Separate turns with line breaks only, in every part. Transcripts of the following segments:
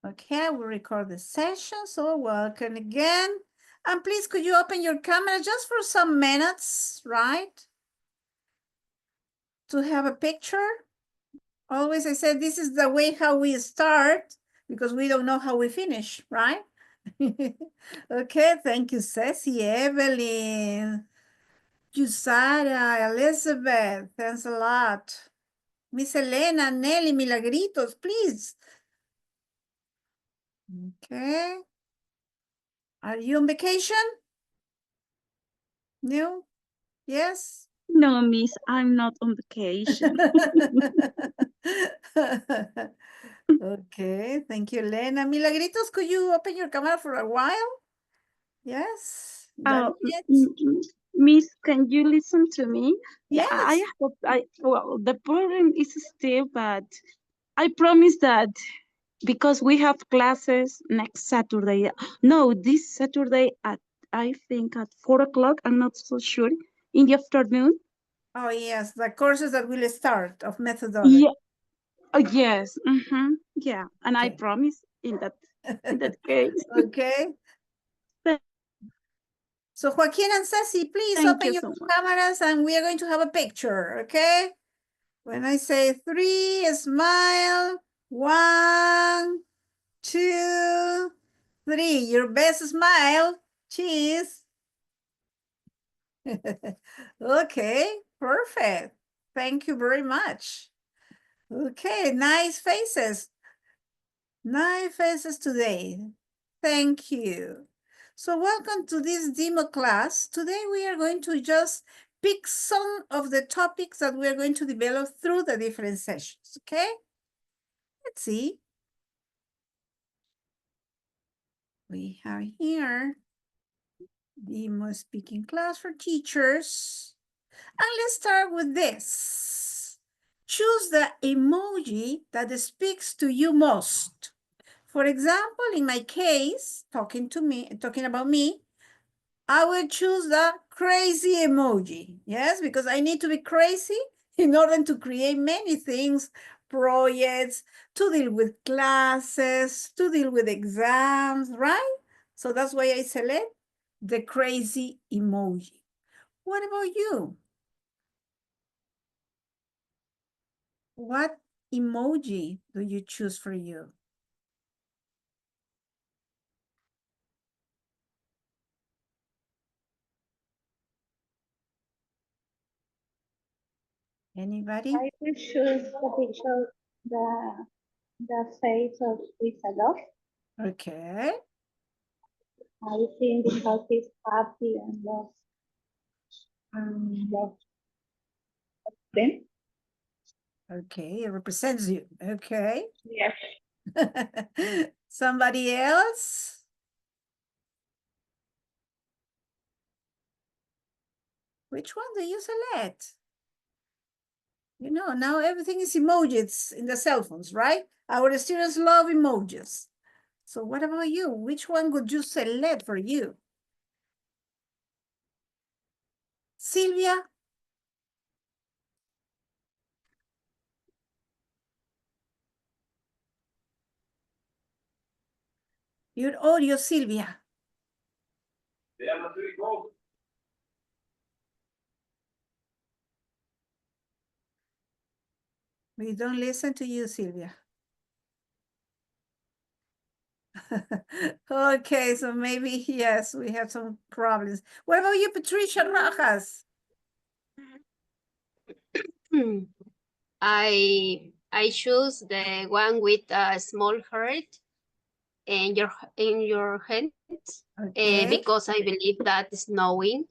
Okay, I will record the session, so welcome again. And please, could you open your camera just for some minutes, right? To have a picture. Always I said this is the way how we start because we don't know how we finish, right? Okay, thank you, Ceci, Evelyn, Yusara, Elizabeth, thanks a lot. Miss Elena, Nelly, Milagritos, please. Okay. Are you on vacation? No? Yes?
No, miss, I'm not on vacation.
Okay, thank you, Elena. Milagritos, could you open your camera for a while? Yes? Got
Oh,
it?
miss, can you listen to me? Yeah,
Yes.
well, the problem is still, but I promise that because we have classes next Saturday. No, this Saturday at, I think at 4 o'clock. I'm not so sure, in the afternoon.
Oh, yes, the courses that will start of methodology.
Yeah. Yes. Yeah, and I
Okay.
promise in that case.
Okay. So Joaquin and Ceci, please
Thank
open
you
your
so much.
cameras and we are going to have a picture, okay? When I say 3, smile. 1, 2, 3. Your best smile. Cheese. Okay, perfect. Thank you very much. Okay, nice faces. Nice faces today. Thank you. So welcome to this demo class. Today we are going to just pick some of the topics that we are going to develop through the different sessions, okay? Let's see. We have here demo speaking class for teachers. And let's start with this. Choose the emoji that speaks to you most. For example, in my case, talking about me, I will choose the crazy emoji. Yes, because I need to be crazy in order to create many things, projects, to deal with classes, to deal with exams, right? So that's why I select the crazy emoji. What about you? What emoji do you choose for you? Anybody?
I will choose the picture, the face of with a dog.
Okay.
I think because he's happy and love them.
Okay, it represents you. Okay.
Yes.
Somebody else? Which one do you select? You know, now everything is emojis in the cell phones, right? Our students love emojis. So what about you? Which one would you select for you? Sylvia? Your audio, Sylvia. We don't listen to you, Sylvia. Okay, so maybe, yes, we have some problems. What about you, Patricia Rojas?
I choose the one with a small heart in your hand
Okay.
because I believe that snowing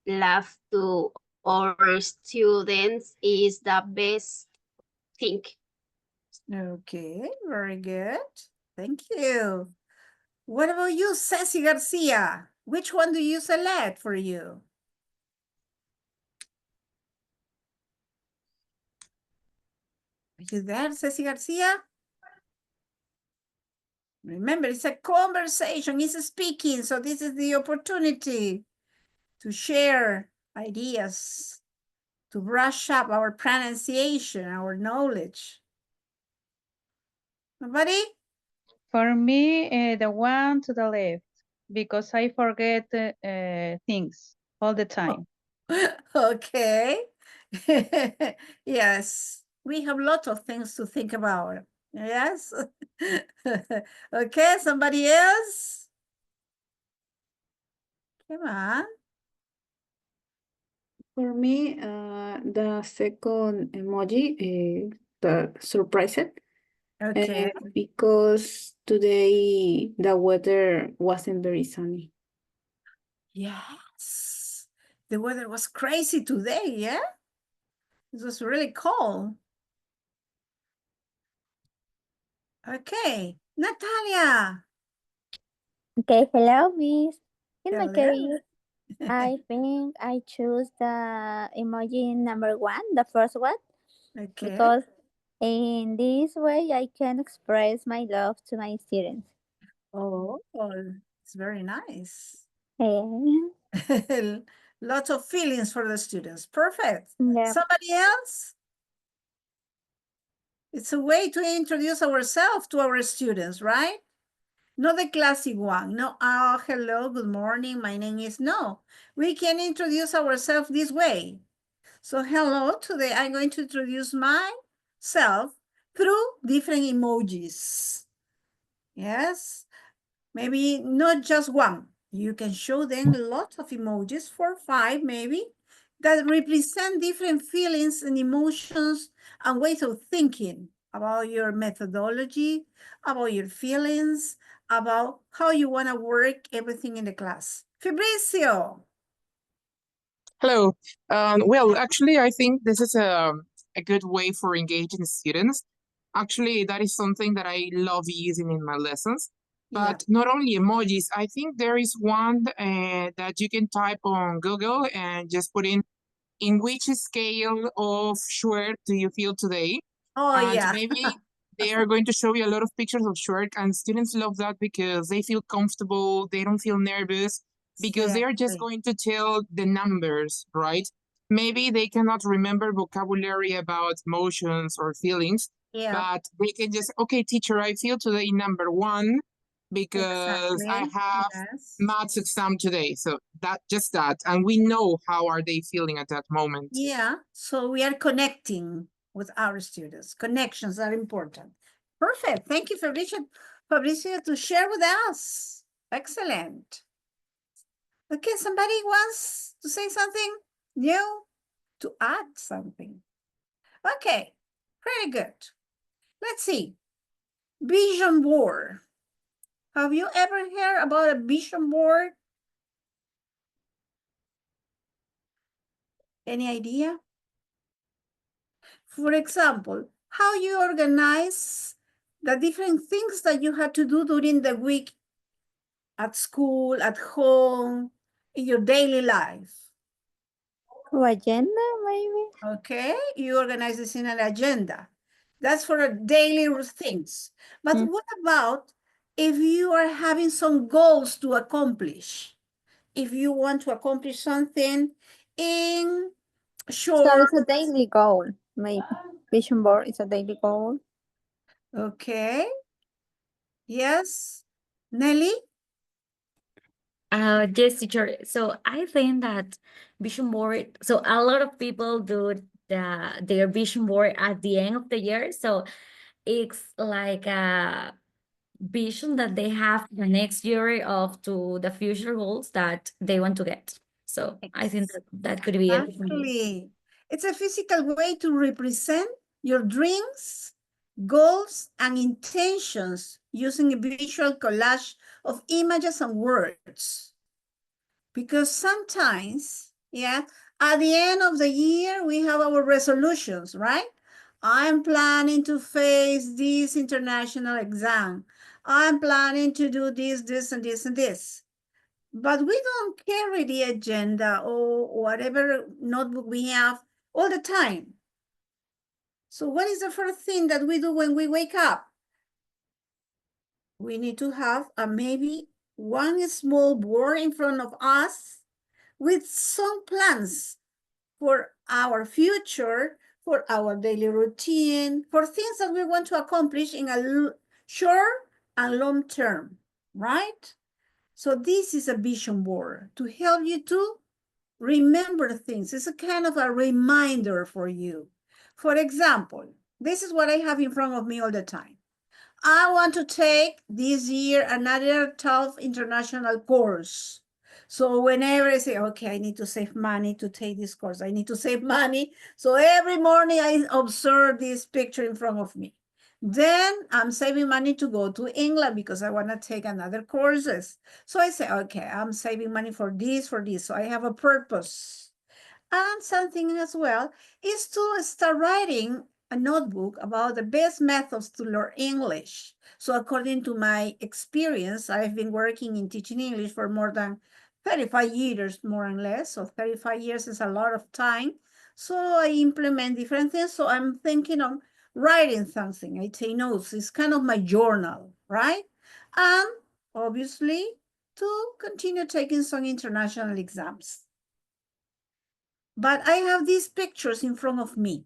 laugh to our students is the best thing.
Okay, very good. Thank you. What about you, Ceci Garcia? Which one do you select for you? Are you there, Ceci Garcia? Remember, it's a conversation, it's speaking, so this is the opportunity to share ideas, to brush up our pronunciation, our knowledge. Nobody?
For me, the one to the left, because I forget things all the time.
Okay. Yes, we have lots of things to think about. Yes. Okay, somebody else? Come on.
For me, the second emoji, the surprised,
Okay.
because today the weather wasn't very sunny.
Yes. The weather was crazy today, yeah? It was really cold. Okay. Natalia.
Okay, hello, Miss. In my
Hello.
case, I think I choose the emoji number one, the first one,
Okay.
because in this way I can express my love to my students.
Oh, it's very nice.
Eh,
Lots of feelings for the students. Perfect.
yeah.
Somebody else? It's a way to introduce ourselves to our students, right? Not the classic one. No, oh, hello, good morning. My name is no. We can introduce ourselves this way. So hello, today I'm going to introduce myself through different emojis. Yes, maybe not just one. You can show them lots of emojis, 4 or 5 maybe, that represent different feelings and emotions and ways of thinking about your methodology, about your feelings, about how you want to work everything in the class. Fabricio.
Hello. Well, actually, I think this is a good way for engaging students. Actually, that is something that I love using in my lessons.
Yeah.
But not only emojis, I think there is one that you can type on Google and just put in which scale of sure do you feel today?
Oh,
And
yeah.
maybe they are going to show you a lot of pictures of Shrek, and students love that because they feel comfortable, they don't feel nervous, because they are just
Exactly.
going to tell the numbers, right? Maybe they cannot remember vocabulary about emotions or feelings,
Yeah,
but they can just, okay, teacher, I feel today number 1 because I
exactly.
have
Yes.
maths exam today. So that just that. And we know how are they feeling at that moment.
Yeah, so we are connecting with our students. Connections are important. Perfect. Thank you, Fabricio, to share with us. Excellent. Okay, somebody wants to say something new, to add something. Okay, very good. Let's see. Vision board. Have you ever heard about a vision board? Any idea? For example, how you organize the different things that you had to do during the week at school, at home, in your daily life.
Agenda, maybe?
Okay, you organize this in an agenda. That's for daily things. But what about if you are having some goals to accomplish? If you want to accomplish something in
So
short,
it's a daily goal, maybe. Vision board is a daily goal.
okay, yes, Nelly?
Yes, teacher. So I think that vision board, so a lot of people do their vision board at the end of the year. So it's like a vision that they have the next year of to the future goals that they want to get. So I think that that could be a vision board.
Exactly. It's a physical way to represent your dreams, goals, and intentions using a visual collage of images and words. Because sometimes, yeah, at the end of the year, we have our resolutions, right? I'm planning to face this international exam. I'm planning to do this, this, and this, and this. But we don't carry the agenda or whatever notebook we have all the time. So what is the first thing that we do when we wake up? We need to have maybe one small board in front of us with some plans for our future, for our daily routine, for things that we want to accomplish in a short and long term, right? So this is a vision board to help you to remember things. It's a kind of a reminder for you. For example, this is what I have in front of me all the time. I want to take this year another TOEFL international course. So whenever I say, okay, I need to save money to take this course, I need to save money. So every morning I observe this picture in front of me. Then I'm saving money to go to England because I want to take another courses. So I say, okay, I'm saving money for this, for this. So I have a purpose. And something as well is to start writing a notebook about the best methods to learn English. So according to my experience, I've been working in teaching English for more than 35 years, more or less. So 35 years is a lot of time. So I implement different things. So I'm thinking of writing something. I take notes. It's kind of my journal, right? And obviously to continue taking some international exams. But I have these pictures in front of me.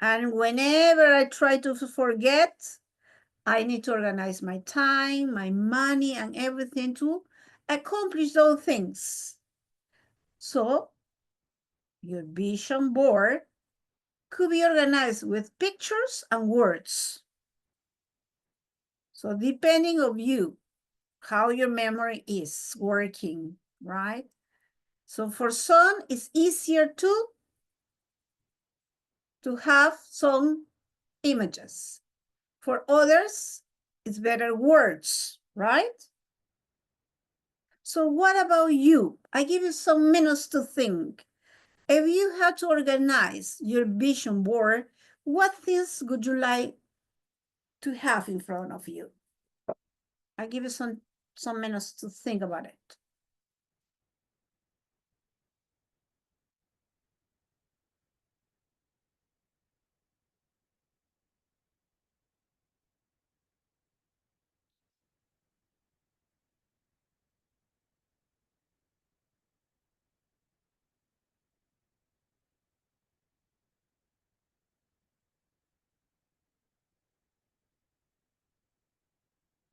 And whenever I try to forget, I need to organize my time, my money, and everything to accomplish those things. So your vision board could be organized with pictures and words. So depending on you, how your memory is working, right? So for some, it's easier to have some images. For others, it's better words, right? So what about you? I give you some minutes to think. If you had to organize your vision board, what things would you like to have in front of you? I give you some minutes to think about it.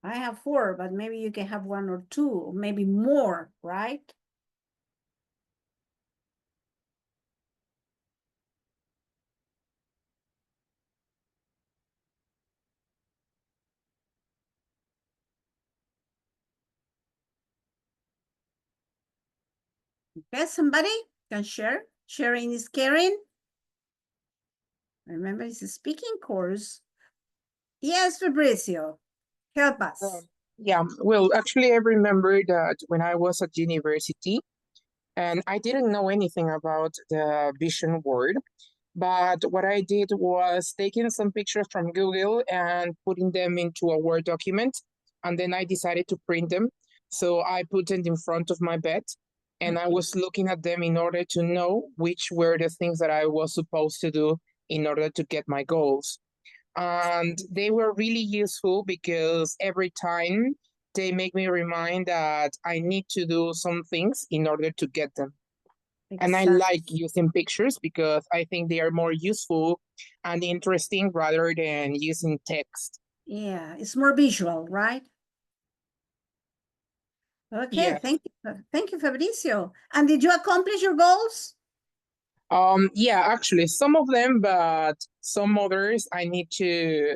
I have 4, but maybe you can have 1 or 2, or maybe more, right? Okay, somebody can share? Sharing is caring. Remember, it's a speaking course. Yes, Fabricio, help us.
Yeah, well, actually, I remember that when I was at university, and I didn't know anything about the vision board, but what I did was taking some pictures from Google and putting them into a Word document, and then I decided to print them. So I put them in front of my bed, and I was looking at them in order to know which were the things that I was supposed to do in order to get my goals. And they were really useful because every time they make me remind that I need to do some things in order to get them. And I like using pictures because I think they are more useful and interesting rather than using text.
Yeah, it's more visual, right? Okay,
Yeah.
thank you, Fabricio. And did you accomplish your goals?
Yeah, actually, some of them, but some others I need to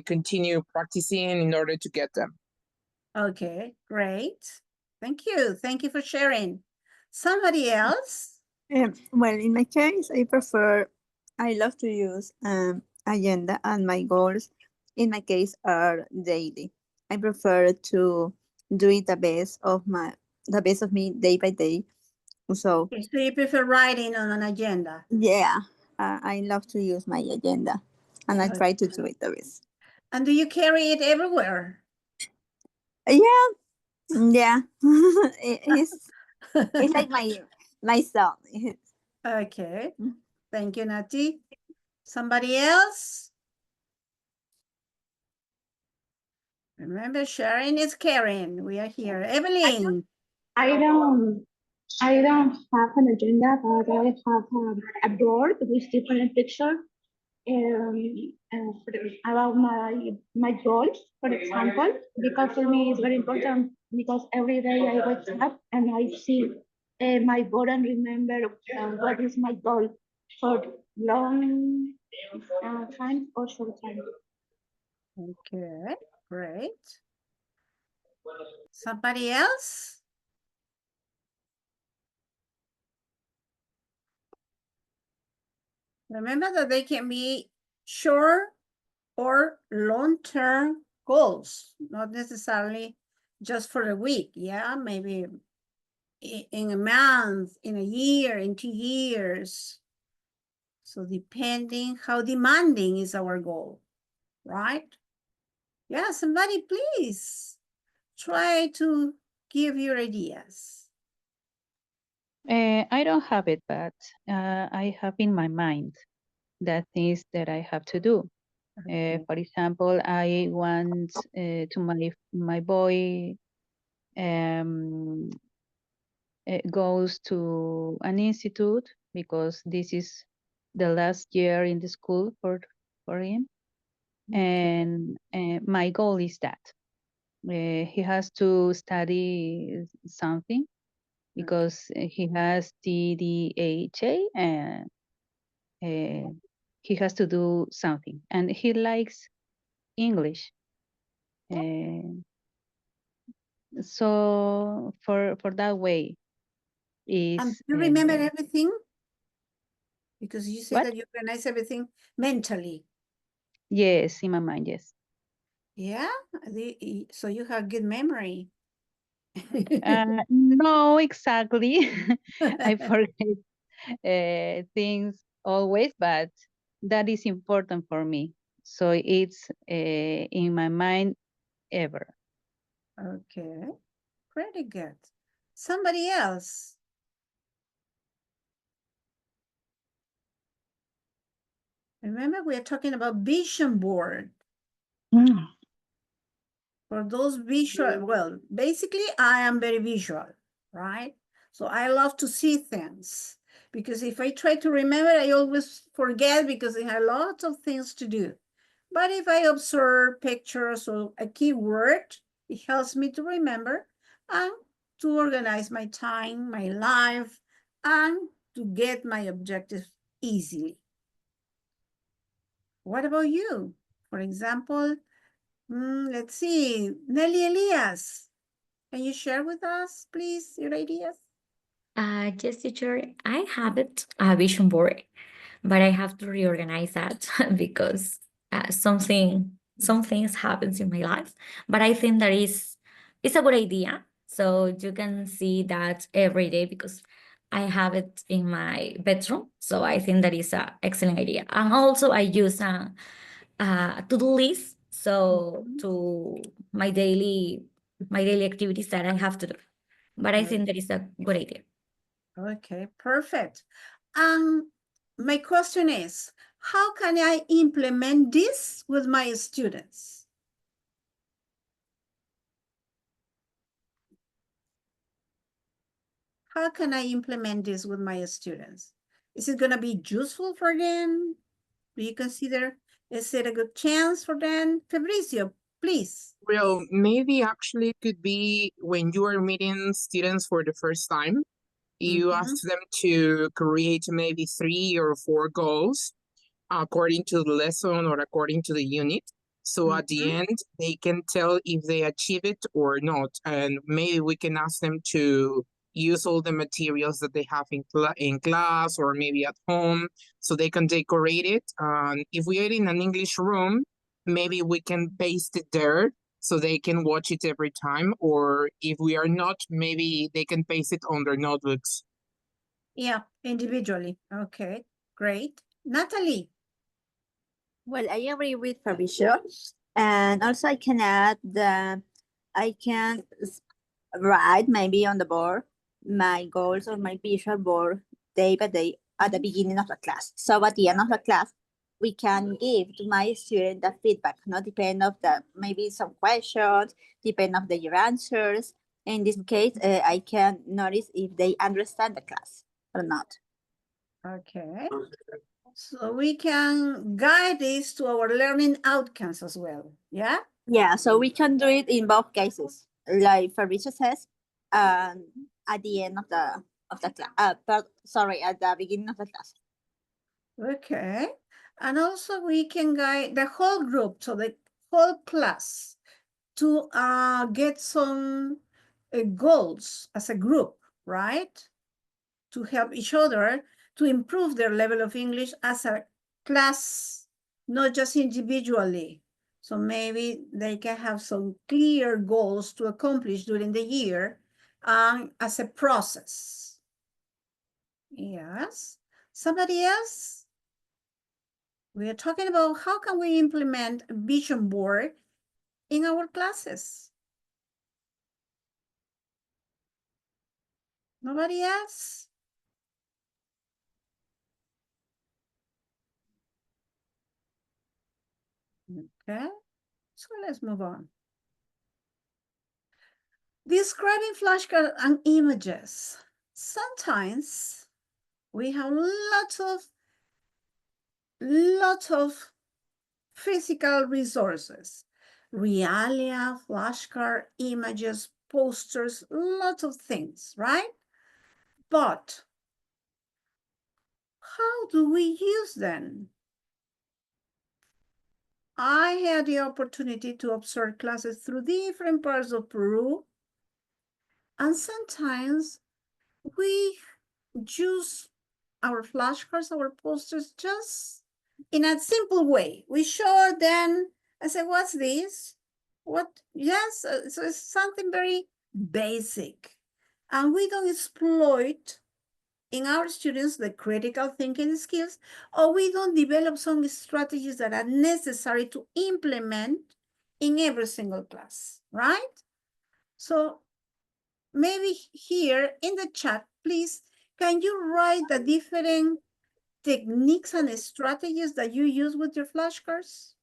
continue practicing in order to get them.
Okay, great. Thank you. Thank you for sharing. Somebody else?
Well, in my case, I love to use agenda, and my goals in my case are daily. I prefer to do it the best of me day by day. So
Okay, so you prefer writing on an agenda?
yeah, I love to use my agenda, and I try to do it the best.
And do you carry it everywhere?
Yeah. It's like my song.
Okay, thank you, Nati. Somebody else? Remember, sharing is caring. We are here. Evelyn.
I don't have an agenda, but I have a board with different pictures. about my goals, for example, because for me it's very important because every day I wake up and I see my goal and remember what is my goal for long time or short time.
Okay, great. Somebody else? Remember that they can be short or long-term goals, not necessarily just for a week. Yeah, maybe in a month, in a year, in 2 years. So depending how demanding is our goal, right? Yeah, somebody please try to give your ideas.
I don't have it, but I have in my mind the things that I have to do.
Okay.
For example, I want to my boy goes to an institute because this is the last year in the school for him, and my goal is that he has to study something because he has TDHA and he has to do something, and he likes English. So for that way
And
is
you remember everything? Because you said
what?
that you organize everything mentally.
Yes, in my mind, yes.
Yeah, so you have good memory.
No, exactly. I forget things always, but that is important for me. So it's in my mind ever.
Okay, pretty good. Somebody else? Remember, we are talking about vision board. For those visual, well, basically I am very visual, right? So I love to see things because if I try to remember, I always forget because I have lots of things to do. But if I observe pictures or a keyword, it helps me to remember and to organize my time, my life, and to get my objectives easily. What about you? For example, let's see, Nelly Elias, can you share with us, please, your ideas?
Yes, teacher, I have it, a vision board, but I have to reorganize that because some things happens in my life. But I think that it's a good idea. So you can see that every day because I have it in my bedroom. So I think that is an excellent idea. And also I use a to-do list. So to my daily activities that I have to do. But I think that is a good idea.
Okay, perfect. My question is, how can I implement this with my students? How can I implement this with my students? Is it going to be useful for them? Do you consider, is it a good chance for them? Fabricio, please.
Well, maybe actually it could be when you are meeting students for the first time, you ask them to create maybe 3 or 4 goals according to the lesson or according to the unit. So at the end, they can tell if they achieve it or not. And maybe we can ask them to use all the materials that they have in class or maybe at home so they can decorate it. And if we are in an English room, maybe we can paste it there so they can watch it every time. Or if we are not, maybe they can paste it on their notebooks.
Yeah, individually. Okay, great. Natalie.
Well, I agree with Fabricio. And also I can add that I can write maybe on the board my goals or my visual board day by day at the beginning of the class. So at the end of the class, we can give to my student the feedback, not depend of the maybe some questions, depend of their answers. In this case, I can notice if they understand the class or not.
Okay. So we can guide this to our learning outcomes as well, yeah?
Yeah, so we can do it in both cases, like Fabricio says, at the end of the class. Sorry, at the beginning of the class.
Okay. And also we can guide the whole group, so the whole class, to get some goals as a group, right? To help each other to improve their level of English as a class, not just individually. So maybe they can have some clear goals to accomplish during the year as a process. Yes. Somebody else? We are talking about how can we implement a vision board in our classes. Nobody else? Okay, so let's move on. Describing flashcards and images. Sometimes we have lots of physical resources. Realia, flashcard, images, posters, lots of things, right? But how do we use them? I had the opportunity to observe classes through different parts of Peru, and sometimes we use our flashcards, our posters, just in a simple way. We show them, I say, what's this? What? Yes, so it's something very basic. And we don't exploit in our students the critical thinking skills, or we don't develop some strategies that are necessary to implement in every single class, right? So maybe here in the chat, please, can you write the different techniques and strategies that you use with your flashcards?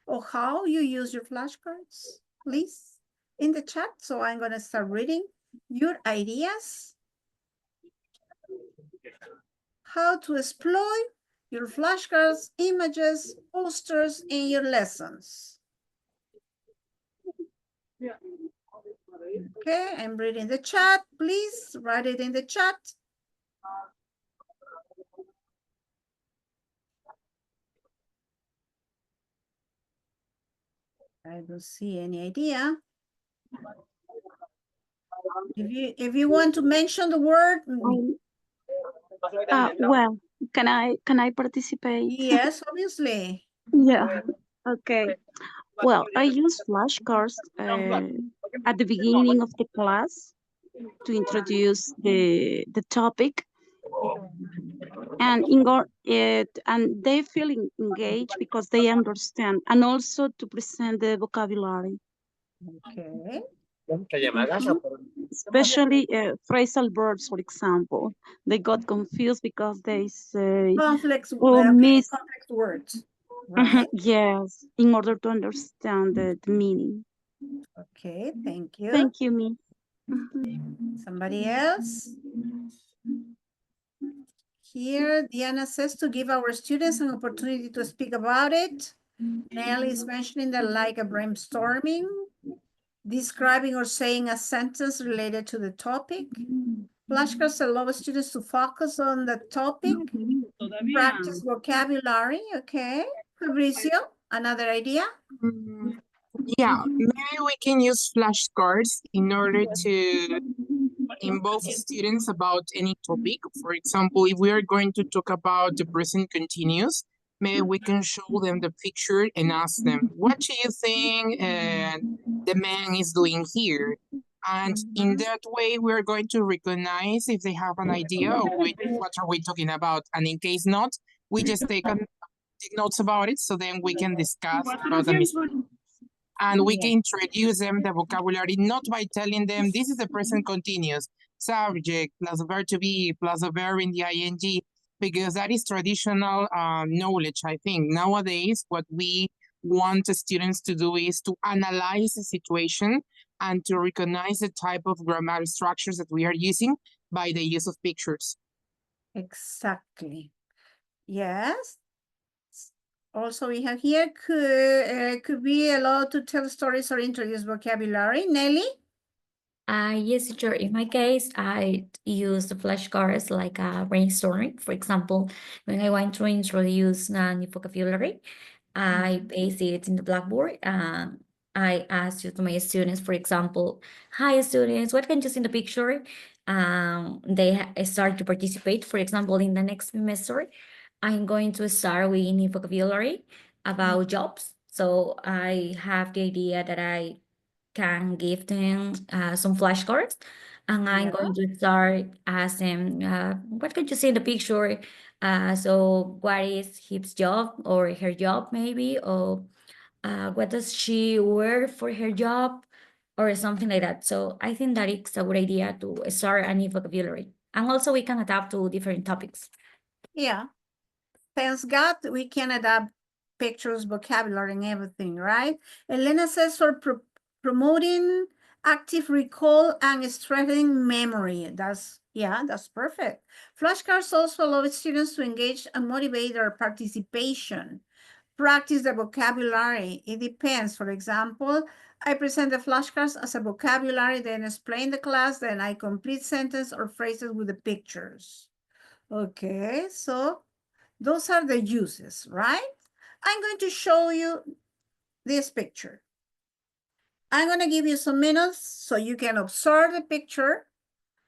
Or how you use your flashcards, please, in the chat. So I'm gonna start reading your ideas. How to exploit your flashcards, images, posters in your lessons. Okay, I'm reading the chat. Please write it in the chat. I don't see any idea. If you want to mention the word,
Well, can I participate?
yes, obviously.
Yeah. Okay. Well, I use flashcards at the beginning of the class to introduce the topic, and and they feel engaged because they understand, and also to present the vocabulary.
Okay.
Especially phrasal verbs, for example. They got confused because they say
Complex,
miss.
complex words, right?
Yes, in order to understand the meaning.
Okay, thank you.
Thank you, Miss.
Somebody else? Here, Diana says to give our students an opportunity to speak about it. Nelly is mentioning that like a brainstorming, describing or saying a sentence related to the topic. Flashcards allow students to focus on the topic, practice vocabulary, okay. Fabricio, another idea?
Yeah, maybe we can use flashcards in order to involve students about any topic. For example, if we are going to talk about the present continuous, maybe we can show them the picture and ask them, what do you think the man is doing here? And in that way, we're going to recognize if they have an idea of what are we talking about. And in case not, we just take notes about it, so then we can discuss about the mistake. And we can introduce them the vocabulary, not by telling them this is the present continuous, subject plus verb to be plus a verb in the ing, because that is traditional knowledge. I think nowadays what we want the students to do is to analyze the situation and to recognize the type of grammar structures that we are using by the use of pictures.
Exactly. Yes. Also, we have here could be allowed to tell stories or introduce vocabulary. Nelly?
Yes, teacher. In my case, I use the flashcards like brainstorming. For example, when I want to introduce a new vocabulary, I paste it in the Blackboard and I ask you to my students, for example, hi students, what can you see in the picture? They start to participate. For example, in the next semester, I'm going to start with new vocabulary about jobs. So I have the idea that I can give them some flashcards, and I'm going to start asking, what can you see in the picture? So what is his job or her job maybe, or what does she wear for her job, or something like that. So I think that it's a good idea to start a new vocabulary, and also we can adapt to different topics.
Yeah. Thanks God we can adapt pictures, vocabulary, and everything, right? Elena says for promoting active recall and strengthening memory. That's perfect. Flashcards also allow students to engage and motivate their participation. Practice the vocabulary. It depends. For example, I present the flashcards as a vocabulary, then explain the class, then I complete sentence or phrases with the pictures. Okay, so those are the uses, right? I'm going to show you this picture. I'm going to give you some minutes so you can observe the picture,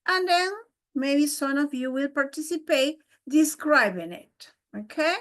and then maybe some of you will participate describing it, okay?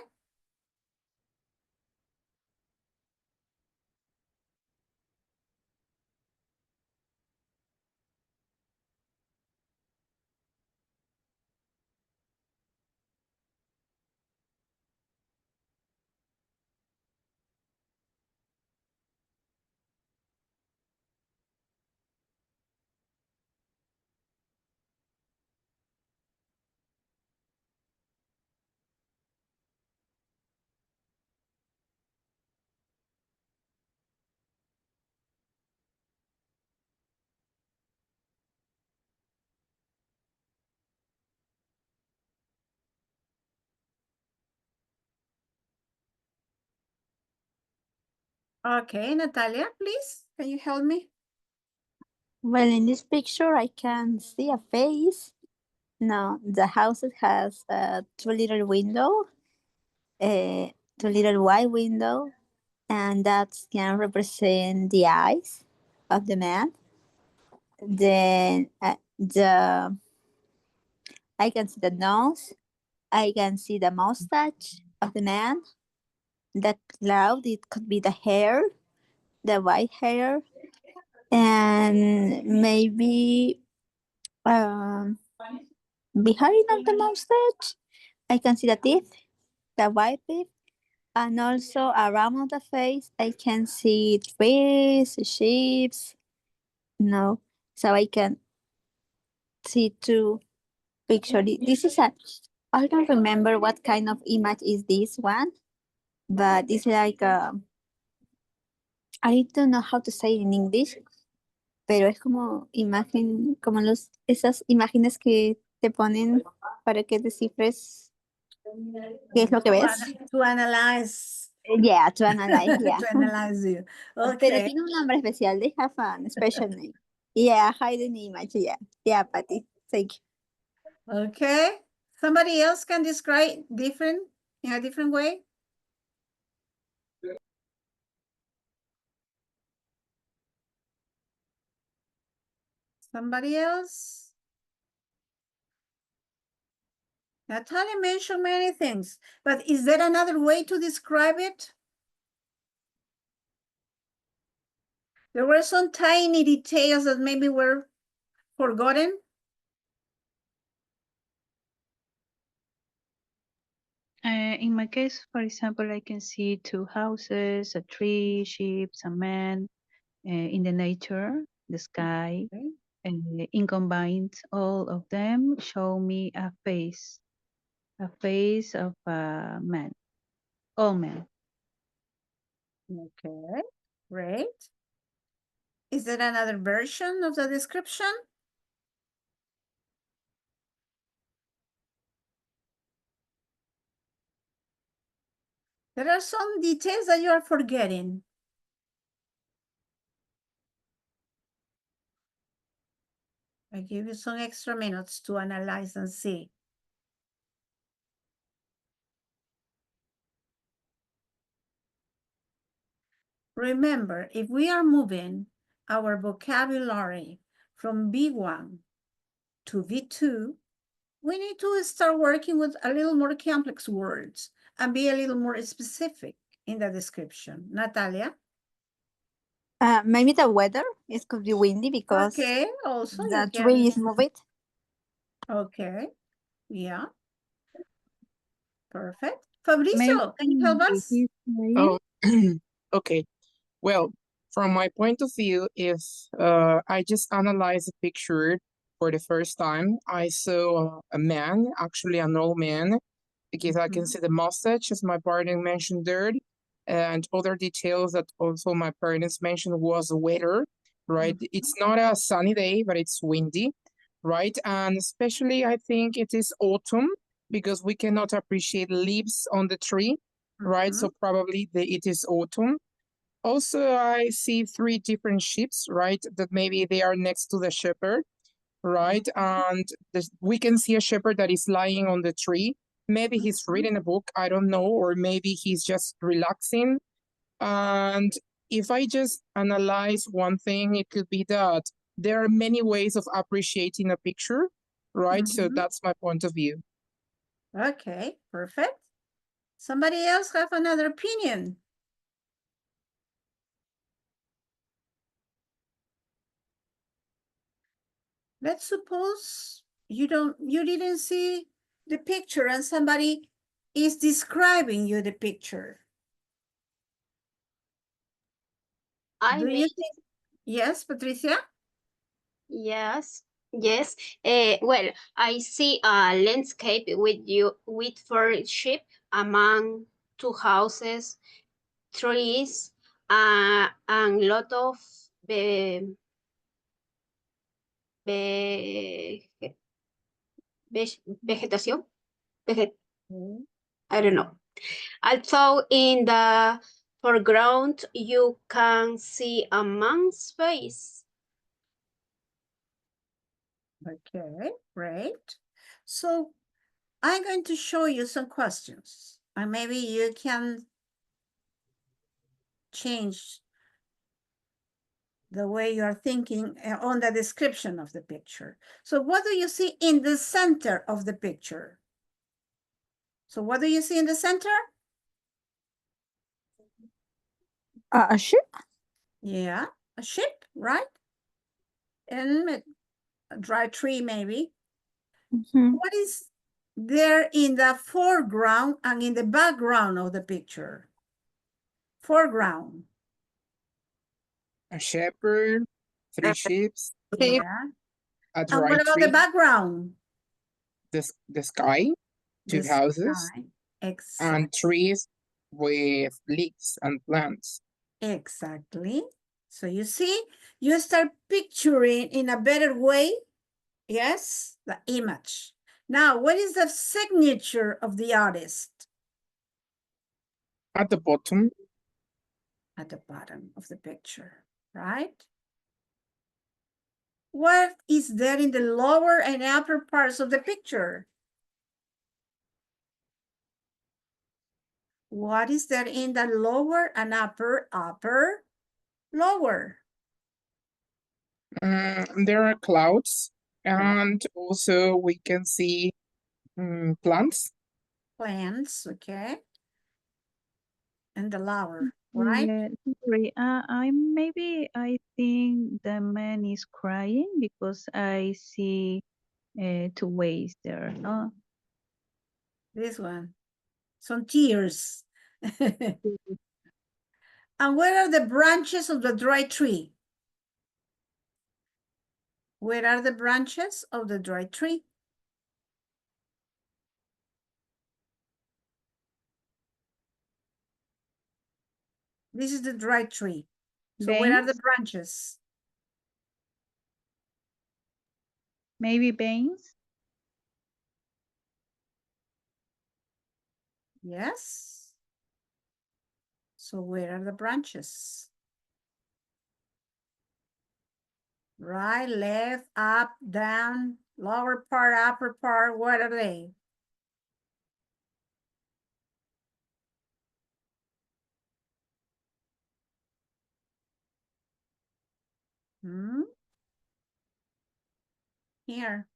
Okay, Natalia, please, can you help me?
Well, in this picture, I can see a face. No, the house has two little window, two little white window, and that can represent the eyes of the man. Then I can see the nose. I can see the mustache of the man. The cloud, it could be the hair, the white hair, and maybe behind of the mustache, I can see the teeth, the white teeth, and also around of the face, I can see trees, sheep. No, so I can see two picture. This is a. I don't remember what kind of image is this one, but it's like I don't know how to say it in English, pero es como imagen, como esas imágenes que te ponen para que descifres qué es lo que ves.
To analyze.
Yeah, to analyze, yeah.
To analyze you.
Pero
Okay.
tiene un nombre especial, they have a special name. Yeah, hidden image, yeah. Yeah, Patty, thank you.
Okay. Somebody else can describe in a different way? Somebody else? Natalia mentioned many things, but is there another way to describe it? There were some tiny details that maybe were forgotten.
In my case, for example, I can see two houses, a tree, sheep, a man, in the nature, the sky,
Okay.
and in combined, all of them show me a face of a man, all men.
Okay, great. Is there another version of the description? There are some details that you are forgetting. I give you some extra minutes to analyze and see. Remember, if we are moving our vocabulary from B1 to V2, we need to start working with a little more complex words and be a little more specific in the description. Natalia?
Maybe the weather, it could be windy because
Okay, also you
the
can.
tree is moving.
Okay, yeah. Perfect. Fabricio, can you help us?
Oh, okay. Well, from my point of view, if I just analyze a picture for the first time, I saw a man, actually an old man, because I can see the mustache, as my partner mentioned there, and other details that also my parents mentioned was the weather, right? It's not a sunny day, but it's windy, right? And especially I think it is autumn because we cannot appreciate leaves on the tree, right? So probably it is autumn. Also, I see three different ships, right? That maybe they are next to the shepherd, right? And we can see a shepherd that is lying on the tree. Maybe he's reading a book, I don't know, or maybe he's just relaxing. And if I just analyze one thing, it could be that there are many ways of appreciating a picture, right? So that's my point of view.
Okay, perfect. Somebody else have another opinion? Let's suppose you didn't see the picture and somebody is describing you the picture. Do you think? Yes, Patricia?
Yes, yes. Well, I see a landscape with four sheep among two houses, trees, and lot of ve, ve, vegetación. I don't know. Also, in the foreground, you can see a man's face.
Okay, great. So I'm going to show you some questions and maybe you can change the way you are thinking on the description of the picture. So what do you see in the center of the picture? So what do you see in the center?
A ship?
Yeah, a ship, right? And a dry tree maybe. What is there in the foreground and in the background of the picture? Foreground.
A shepherd, three sheep,
Yeah.
a
And
dry
what about
tree,
the background?
the sky, two
The
houses,
sky.
and
Exactly.
trees with leaves and plants.
Exactly. So you see, you start picturing in a better way, yes, the image. Now, what is the signature of the artist?
At the bottom,
At the bottom of the picture, right? What is there in the lower and upper parts of the picture? What is there in the lower and upper, lower?
there are clouds, and also we can see plants.
Plants, okay. And the lower, right?
Yeah, sorry. I think the man is crying because I see two ways there. No,
This one, some tears. And where are the branches of the dry tree? Where are the branches of the dry tree? This is the dry tree. So where are the
veins,
branches?
maybe veins.
Yes. So where are the branches? Right, left, up, down, lower part, upper part, what are they? Hmm? Here.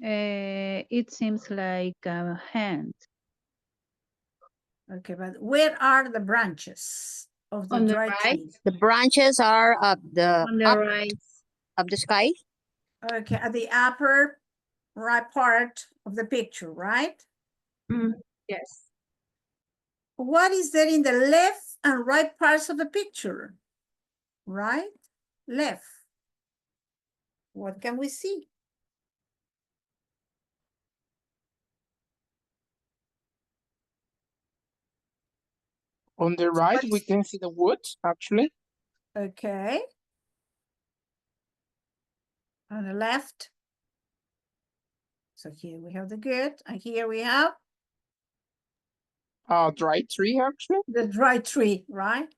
It seems like a hand.
Okay, but where are the branches of the
On the
dry
right?
tree?
The branches are
On the
up
right.
of the sky.
Okay, at the upper right part of the picture, right?
Yes.
What is there in the left and right parts of the picture? Right, left. What can we see?
On the right,
What
we
is-
can see the wood, actually.
Okay. On the left. So here we have the good, and here we have
Dry tree, actually.
the dry tree, right?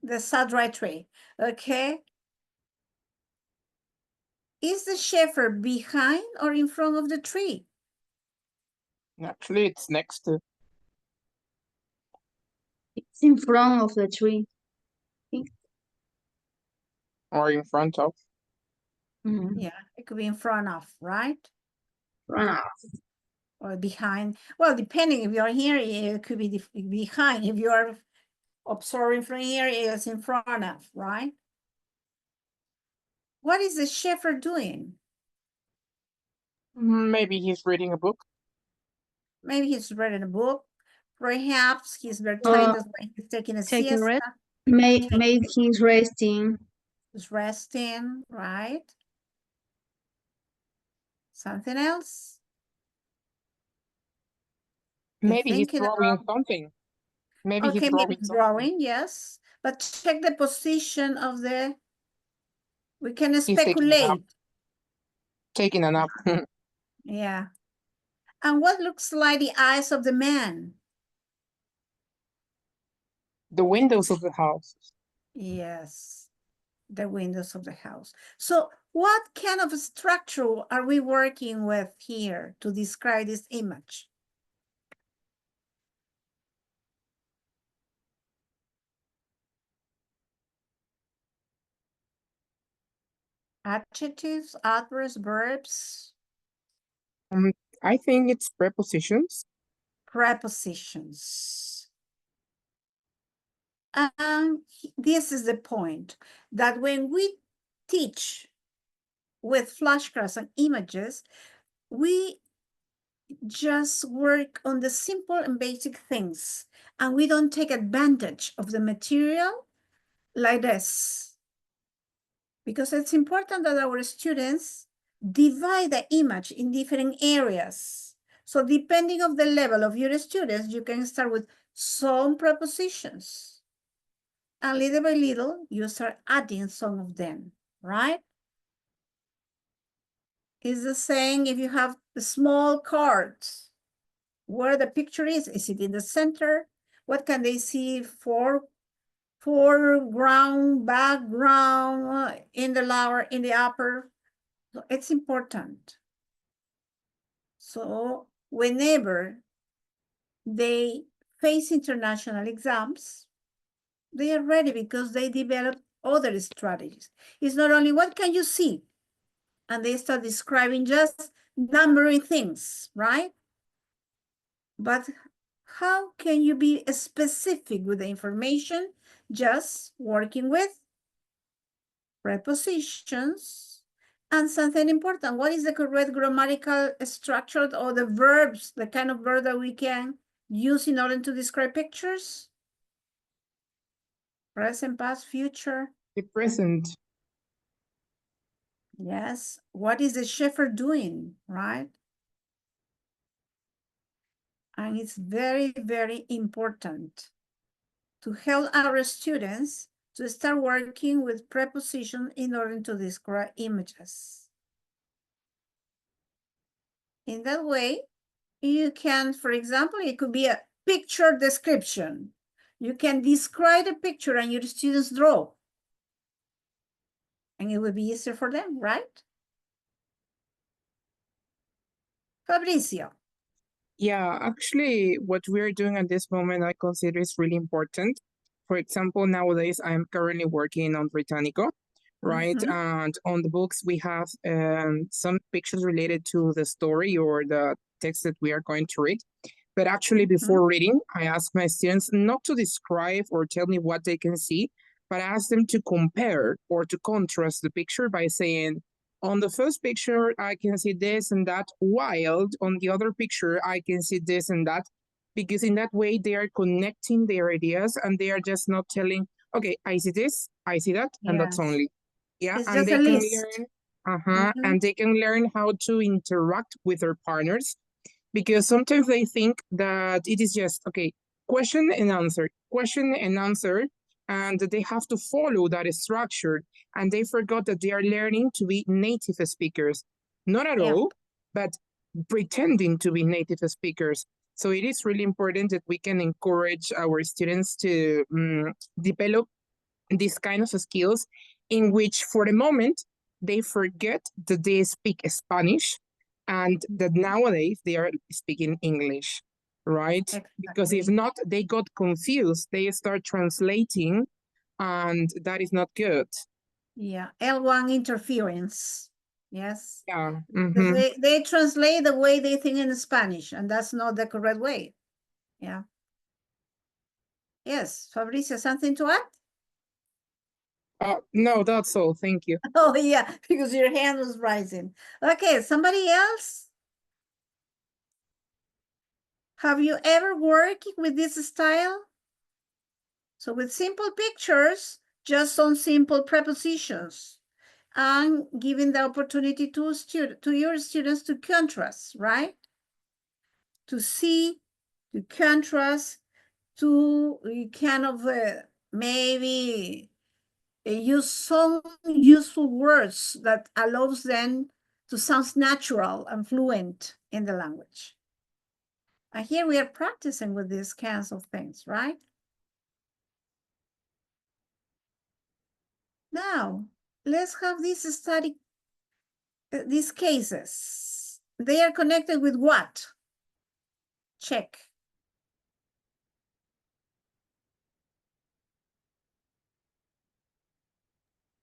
The sad dry tree. Okay. Is the shepherd behind or in front of the tree?
Actually, it's next to.
It's in front of the tree.
Or in front of.
Yeah, it could be in front of, right?
Front of.
Or behind. Well, depending if you're here, it could be behind. If you're observing from here, it's in front of, right? What is the shepherd doing?
Maybe he's reading a book.
Maybe he's reading a book. Perhaps he's very tired, that's why he's taking a
Take a
siesta.
rest.
Maybe he's resting.
He's resting, right? Something else? You're
Maybe he's
thinking
drawing
about-
something. Maybe he's
Okay,
drawing
maybe
something.
drawing, yes. But check the position of the, we can
He's taking a nap.
speculate.
Taking a nap.
Yeah. And what looks like the eyes of the man?
The windows of the house.
Yes, the windows of the house. So what kind of structure are we working with here to describe this image? Adjectives, adverbs, verbs,
I think it's prepositions.
prepositions. This is the point, that when we teach with flashcards and images, we just work on the simple and basic things, and we don't take advantage of the material like this. Because it's important that our students divide the image in different areas. So depending of the level of your students, you can start with some prepositions. And little by little, you start adding some of them, right? It's the same if you have the small cards. Where the picture is it in the center? What can they see? Foreground, background, in the lower, in the upper. So it's important. So whenever they face international exams, they are ready because they develop other strategies. It's not only what can you see, and they start describing just numbering things, right? But how can you be specific with the information? Just working with prepositions and something important. What is the correct grammatical structure or the verbs, the kind of verb that we can use in order to describe pictures? Present, past, future.
The present.
Yes. What is the shepherd doing, right? And it's very, very important to help our students to start working with preposition in order to describe images. In that way, you can, for example, it could be picture description. You can describe the picture and your students draw. And it will be easier for them, right? Fabricio.
Yeah, actually, what we're doing at this moment, I consider is really important. For example, nowadays I'm currently working on Britannico, right?
Mhm.
And on the books, we have some pictures related to the story or the text that we are going to read. But actually, before reading, I ask my students not to describe or tell me what they can see, but I ask them to compare or to contrast the picture by saying, on the first picture, I can see this and that, while on the other picture, I can see this and that, because in that way, they are connecting their ideas and they are just not telling, okay, I see this, I see that, and that's
Yes.
only. Yeah,
It's
and
just
they
a
can
list.
learn, and they can learn how to interact with their partners, because sometimes they think that it is just, okay, question and answer, and they have to follow that structure, and they forgot that they are learning to be native speakers. Not at
Yeah.
all, but pretending to be native speakers. So it is really important that we can encourage our students to develop these kind of skills in which for the moment they forget that they speak Spanish and that nowadays they are speaking English, right? Because if
Exactly.
not, they got confused. They start translating and that is not good.
Yeah. L1 interference. Yes.
Yeah.
Because they translate the way they think in Spanish, and that's not the correct way. Yeah. Yes, Fabricio, something to add?
No, that's all. Thank you.
Oh, yeah, because your hand was rising. Okay, somebody else? Have you ever worked with this style? So with simple pictures, just on simple prepositions, and giving the opportunity to your students to contrast, right? To see, to contrast, to kind of maybe use some useful words that allows them to sound natural and fluent in the language. And here we are practicing with these kinds of things, right? Now, let's have this study, these cases. They are connected with what? Check.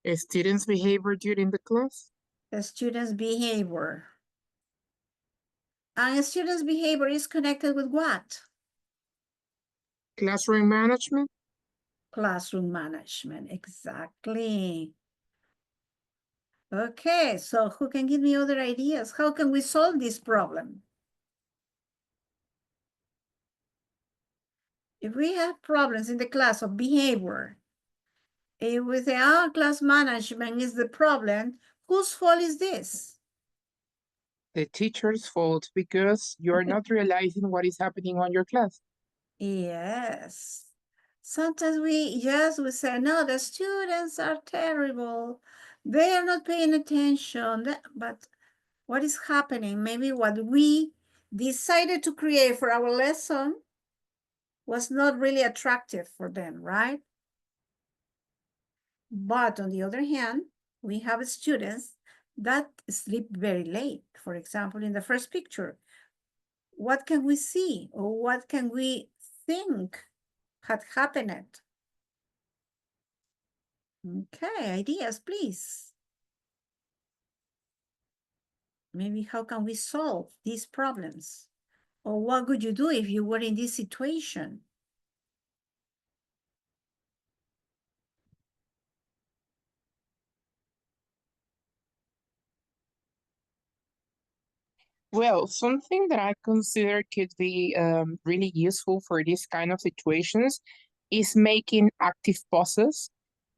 A student's behavior during the class?
The student's behavior. And a student's behavior is connected with what?
Classroom management?
Classroom management, exactly. Okay, so who can give me other ideas? How can we solve this problem? If we have problems in the class of behavior, if we say, oh, class management is the problem, whose fault is this?
The teacher's fault, because you're not realizing what is happening on your class.
Yes. Sometimes we say, no, the students are terrible. They are not paying attention. But what is happening? Maybe what we decided to create for our lesson was not really attractive for them, right? But on the other hand, we have students that sleep very late. For example, in the first picture, what can we see or what can we think had happened? Okay, ideas, please. Maybe how can we solve these problems? Or what would you do if you were in this situation?
Well, something that I consider could be really useful for these kind of situations is making active pauses,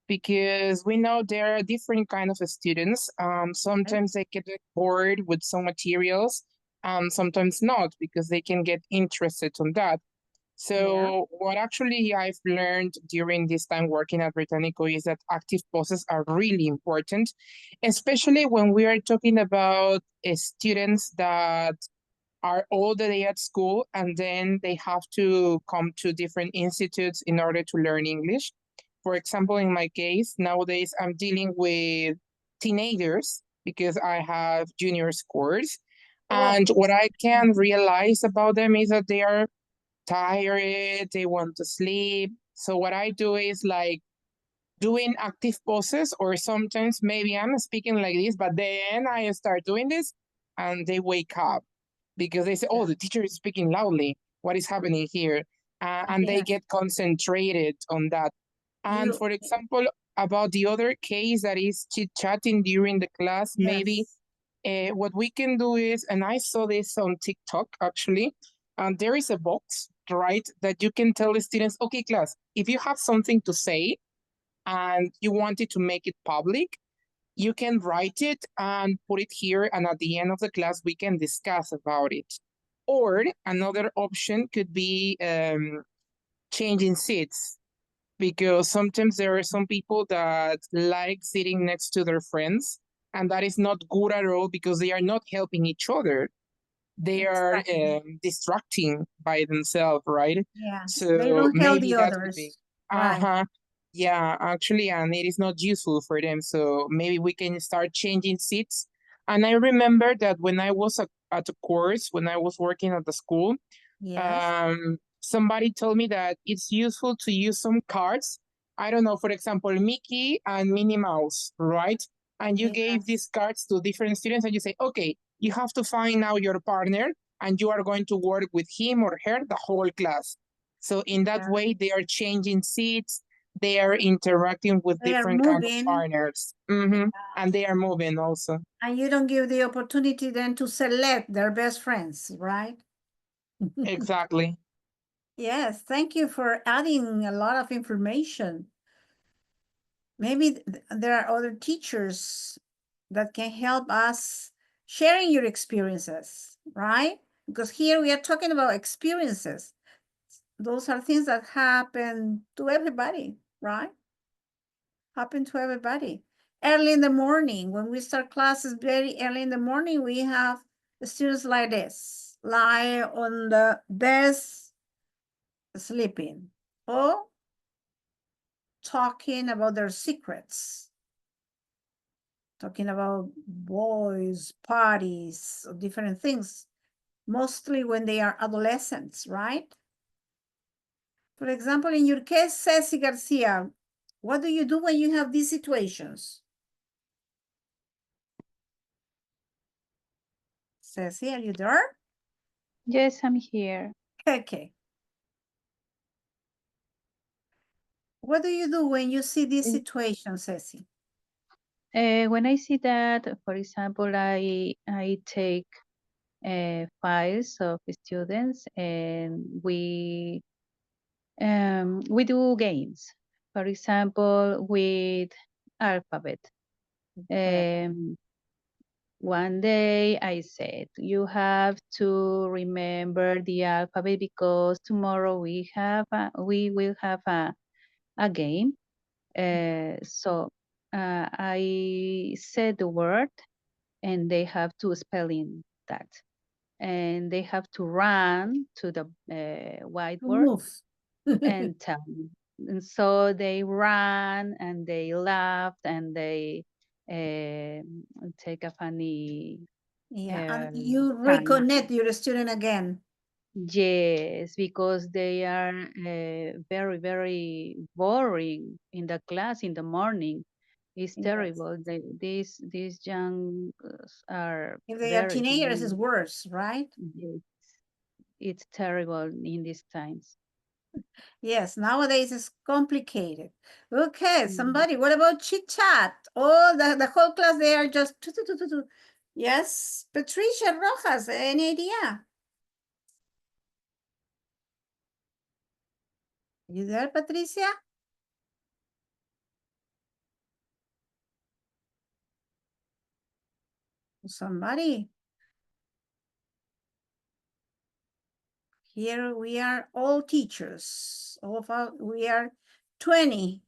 because we know there are different kind of students. Sometimes they get bored with some materials, sometimes not, because they can get interested on that. So what actually I've learned during this time working at Britannico is that active pauses are really important, especially when we are talking about students that are all the day at school, and then they have to come to different institutes in order to learn English. For example, in my case, nowadays I'm dealing with teenagers because I have junior scores. And what I can realize about them is that they are tired, they want to sleep. So what I do is like doing active poses, or sometimes maybe I'm speaking like this, but then I start doing this and they wake up because they say, oh, the teacher is speaking loudly. What is happening here? And they
Yes.
get concentrated on that. And
You-
for example, about the other case that is chit-chatting during the class, maybe
Yes.
what we can do is, and I saw this on TikTok actually, and there is a box, right, that you can tell the students, okay, class, if you have something to say and you wanted to make it public, you can write it and put it here, and at the end of the class, we can discuss about it. Or another option could be changing seats, because sometimes there are some people that like sitting next to their friends, and that is not good at all because they are not helping each other. They are
Exactly.
distracting by themselves, right?
Yeah. They
So
don't help
maybe
the
that could be.
others. Right.
Uh-huh. Yeah, actually, and it is not useful for them. So maybe we can start changing seats. And I remember that when I was at a course, when I was working at the school,
Yes.
somebody told me that it's useful to use some cards. I don't know, for example, Mickey and Minnie Mouse, right? And you gave these
Yes.
cards to different students and you say, okay, you have to find out your partner and you are going to work with him or her the whole class. So in that
Yeah.
way, they are changing seats, they are interacting with
They are
different kind of
moving.
partners. And they are moving also.
And you don't give the opportunity then to select their best friends, right?
Exactly.
Yes, thank you for adding a lot of information. Maybe there are other teachers that can help us sharing your experiences, right? Because here we are talking about experiences. Those are things that happen to everybody, right? Happen to everybody. Early in the morning, when we start classes very early in the morning, we have the students like this, lie on the desk, sleeping, or talking about their secrets, talking about boys, parties, or different things, mostly when they are adolescents, right? For example, in your case, Ceci Garcia, what do you do when you have these situations? Ceci, are you there?
Yes, I'm here.
Okay. What do you do when you see these situations, Ceci?
When I see that, for example, I take files of students and we do games. For example, with alphabet. One day I said, you have to remember the alphabet because tomorrow we will have a game. So I said the word and they have to spell in that. And they have to run to the whiteboard
Move.
and tell me. And so they ran and they laughed and they take a funny
Yeah, and you
time.
reconnect your student again.
Yes, because they are very, very boring in the class in the morning. It's
Yes.
terrible. These young are
If they are
very,
teenagers, it's
very,
worse, right?
yes, it's terrible in these times.
Yes, nowadays it's complicated. Okay, somebody, what about chit chat? Oh, the whole class, they are just. Yes, Patricia Rojas, any idea? You there, Patricia? Somebody. Here we are all teachers. All of us, we are 20.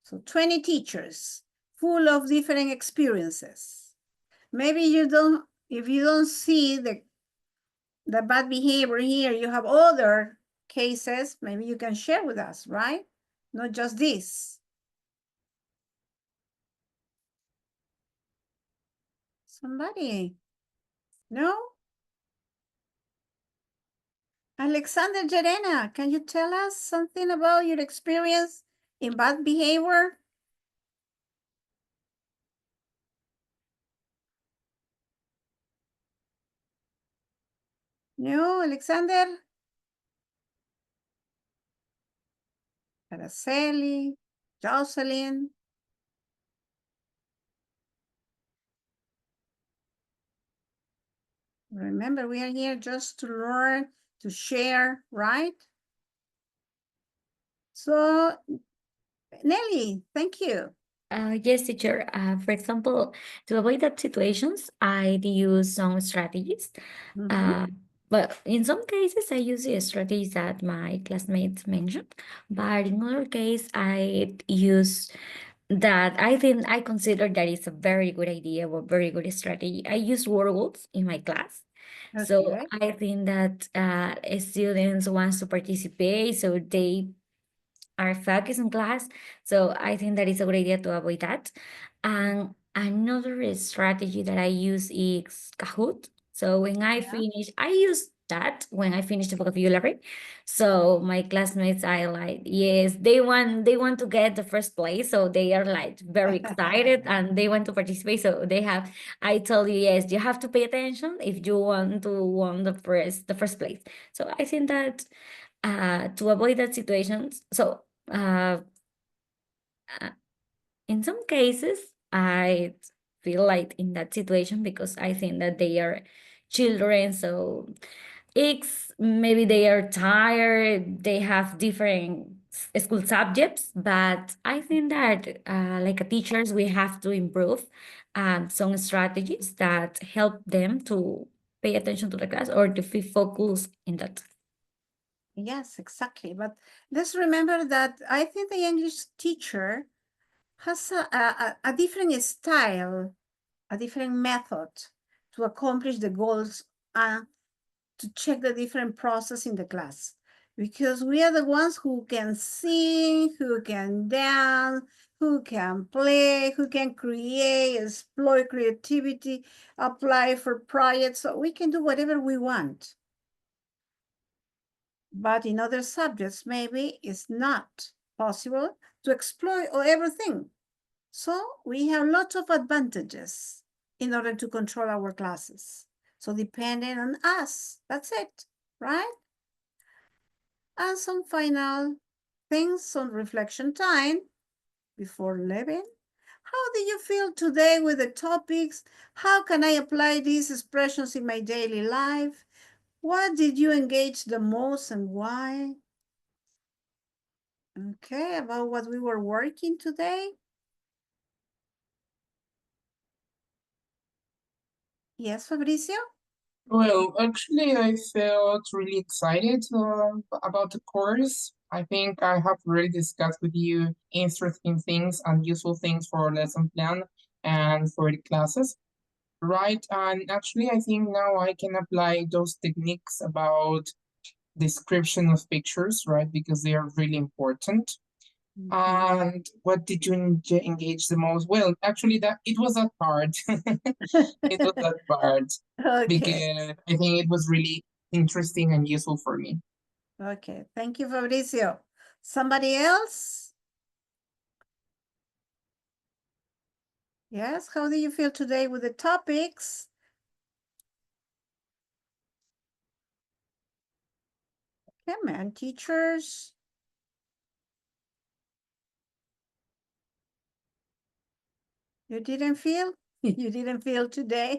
So 20 teachers, full of different experiences. Maybe you don't, if you don't see the bad behavior here, you have other cases, maybe you can share with us, right? Not just this. Somebody? No? Alexander Jerena, can you tell us something about your experience in bad behavior? No, Alexander? Araceli, Jocelyn. Remember, we are here just to learn, to share, right? So, Nelly, thank you.
Yes, teacher. For example, to avoid that situations, I use some strategies.
Mhm.
But in some cases, I use the strategies that my classmates mentioned. But in other case, I use that I consider that is a very good idea or very good strategy. I use Wordles in my class. So
Okay.
I think that students want to participate, so they are focused in class. So I think that is a good idea to avoid that. And another strategy that I use is Kahoot. So when I finish, I use that when I finish the vocabulary. So my classmates are like, yes, they want to get the first place. So they are like very excited and they want to participate. So I tell you, yes, you have to pay attention if you want to win the first place. So I think that to avoid that situations. So uh, in some cases, I feel like in that situation because I think that they are children, so it's maybe they are tired, they have different school subjects, but I think that like a teachers, we have to improve some strategies that help them to pay attention to the class or to be focused in that.
Yes, exactly. But let's remember that I think the English teacher has a different style, a different method to accomplish the goals and to check the different process in the class. Because we are the ones who can sing, who can dance, who can play, who can create, exploit creativity, apply for projects. So we can do whatever we want. But in other subjects, maybe it's not possible to exploit everything. So we have lots of advantages in order to control our classes. So depending on us, that's it, right? And some final things on reflection time before leaving. How do you feel today with the topics? How can I apply these expressions in my daily life? What did you engage the most and why? Okay, about what we were working today. Yes, Fabricio?
Well, actually, I felt really excited about the course. I think I have already discussed with you interesting things and useful things for our lesson plan and for the classes, right? And actually, I think now I can apply those techniques about description of pictures, right? Because they are really important. And what did you engage the most? Well, actually, that it was that part. It was that part
Okay,
because I think it was really interesting and useful for me.
okay. Thank you, Fabricio. Somebody else? Yes, how do you feel today with the topics? Come on, teachers. You didn't feel? You didn't feel today?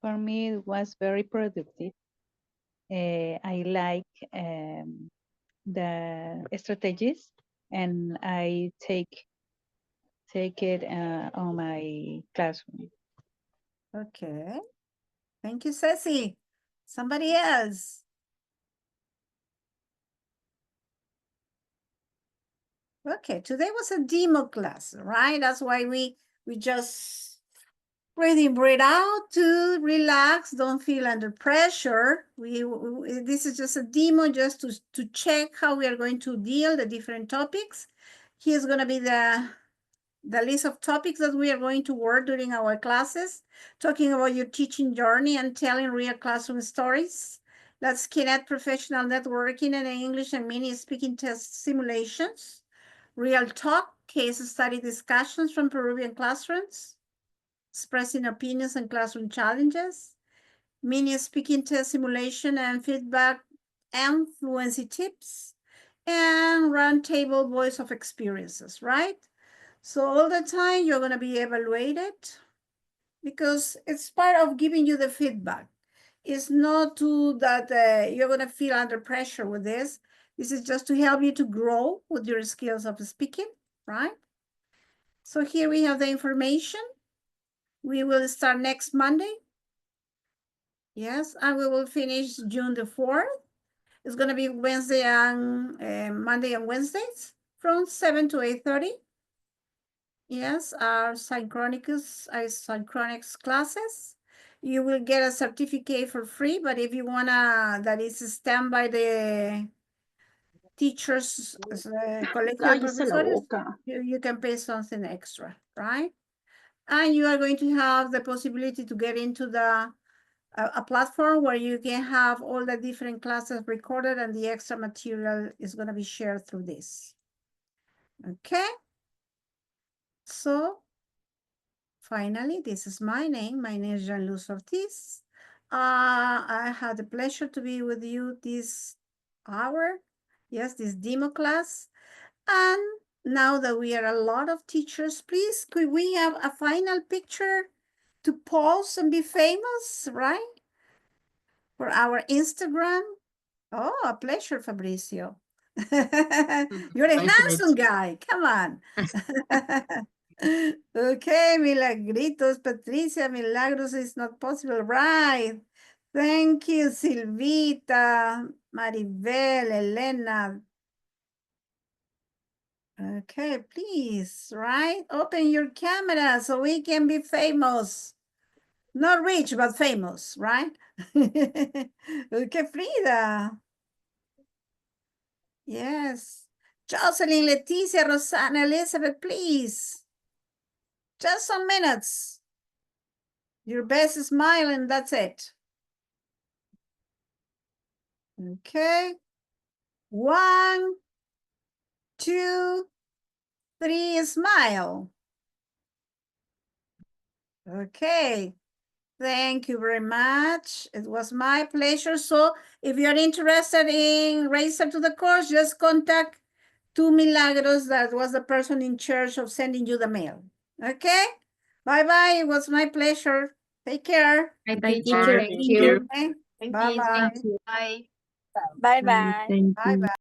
For me, it was very productive. I like the strategies, and I take it on my classroom.
Okay. Thank you, Ceci. Somebody else? Okay, today was a demo class, right? That's why we just Breathe in, breathe out to relax. Don't feel under pressure. This is just a demo just to check how we are going to deal the different topics. Here's going to be the list of topics that we are going to work during our classes, talking about your teaching journey and telling real classroom stories. Let's connect professional networking and English and mini speaking test simulations. Real talk, case study discussions from Peruvian classrooms. Expressing opinions and classroom challenges. Mini speaking test simulation and feedback and fluency tips. And roundtable voice of experiences, right? So all the time you're going to be evaluated because it's part of giving you the feedback. It's not to that you're going to feel under pressure with this. This is just to help you to grow with your skills of speaking, right? So here we have the information. We will start next Monday. Yes, and we will finish June the 4th. It's going to be Wednesday and Monday and Wednesdays from 7 to 8:30. Yes, our synchronics classes. You will get a certificate for free, but if you wanna, that is stamped by the teachers, colegio de
Cállese la
profesores,
boca.
you can pay something extra, right? And you are going to have the possibility to get into the a platform where you can have all the different classes recorded and the extra material is going to be shared through this. Okay. So finally, this is my name. My name is Jean Luz Ortiz. I had the pleasure to be with you this hour. Yes, this demo class. And now that we are a lot of teachers, please, could we have a final picture to pause and be famous, right? For our Instagram. Oh, a pleasure, Fabricio. You're a handsome guy. Come on. Okay, Milagritos, Patricia, Milagros is not possible. Right. Thank you, Silvita, Maribel, Elena. Okay, please, right? Open your camera so we can be famous. Not rich, but famous, right? Okay, Frida. Yes. Jocelyn, Leticia, Rosana, Elizabeth, please. Just some minutes. Your best smile and that's it. Okay. 1, 2, 3, smile. Okay. Thank you very much. It was my pleasure. So if you're interested in register to the course, just contact 2 Milagros. That was the person in charge of sending you the mail. Okay? Bye-bye. It was my pleasure. Take care.
Bye-bye,
Teacher,
teacher.
thank you.
Okay?
Thank
Bye-bye.
Bye.
Bye bye.
Thank you.
Bye-bye.